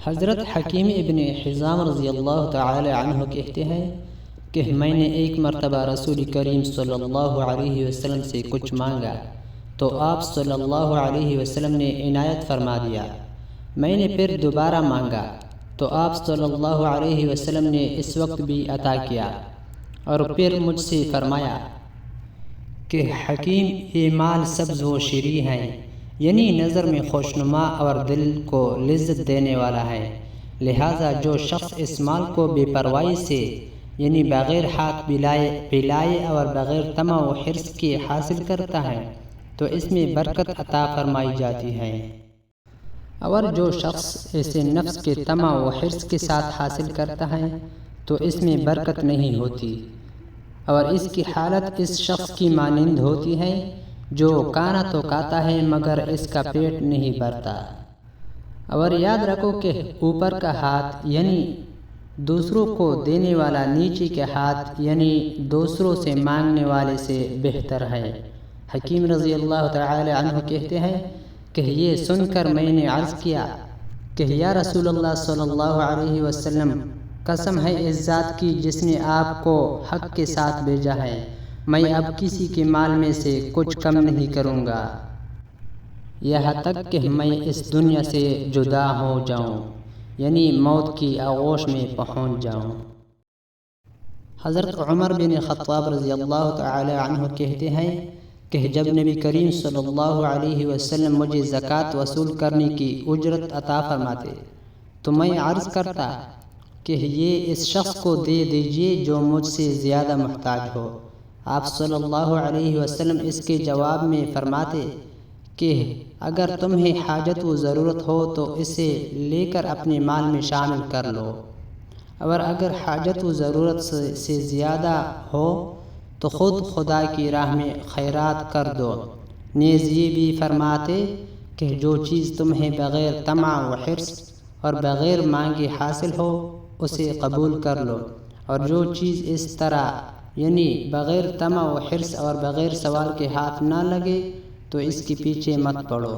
حضرت حکیم ابن حزام رضی اللہ تعالی عنہ کہتے ہیں کہ میں نے ایک مرتبہ رسول کریم صلی اللہ علیہ وسلم سے کچھ مانگا تو آپ صلی اللہ علیہ وسلم نے عنایت فرما دیا۔ میں نے پھر دوبارہ مانگا تو آپ صلی اللہ علیہ وسلم نے اس وقت بھی عطا کیا، اور پھر مجھ سے فرمایا کہ حکیم یہ مال سبز و شیریں ہیں، یعنی نظر میں خوشنما اور دل کو لذت دینے والا ہے، لہٰذا جو شخص اس مال کو بے پرواہی سے یعنی بغیر ہاتھ پھیلائے اور بغیر طمع و حرص کے حاصل کرتا ہے تو اس میں برکت عطا فرمائی جاتی ہے، اور جو شخص اسے نفس کے طمع و حرص کے ساتھ حاصل کرتا ہے تو اس میں برکت نہیں ہوتی، اور اس کی حالت اس شخص کی مانند ہوتی ہے جو کھانا تو کھاتا ہے مگر اس کا پیٹ نہیں بھرتا۔ اور یاد رکھو کہ اوپر کا ہاتھ یعنی دوسروں کو دینے والا نیچے کے ہاتھ یعنی دوسروں سے مانگنے والے سے بہتر ہے۔ حکیم رضی اللہ تعالی عنہ کہتے ہیں کہ یہ سن کر میں نے عرض کیا کہ یا رسول اللہ صلی اللہ علیہ وسلم، قسم ہے اس ذات کی جس نے آپ کو حق کے ساتھ بھیجا ہے، میں اب کسی کے مال میں سے کچھ کم نہیں کروں گا یہاں تک کہ میں اس دنیا سے جدا ہو جاؤں، یعنی موت کی آغوش میں پہنچ جاؤں۔ حضرت عمر بن خطاب رضی اللہ تعالی عنہ کہتے ہیں کہ جب نبی کریم صلی اللہ علیہ وسلم مجھے زکوٰۃ وصول کرنے کی اجرت عطا فرماتے تو میں عرض کرتا کہ یہ اس شخص کو دے دیجئے جو مجھ سے زیادہ محتاج ہو۔ آپ صلی اللہ علیہ وسلم اس کے جواب میں فرماتے کہ اگر تمہیں حاجت و ضرورت ہو تو اسے لے کر اپنے مال میں شامل کر لو، اور اگر حاجت و ضرورت سے زیادہ ہو تو خود خدا کی راہ میں خیرات کر دو۔ نیز یہ بھی فرماتے کہ جو چیز تمہیں بغیر طمع و حرص اور بغیر مانگے حاصل ہو اسے قبول کر لو، اور جو چیز اس طرح یعنی بغیر طمع و حرص اور بغیر سوال کے ہاتھ نہ لگے تو اس کے پیچھے مت پڑو۔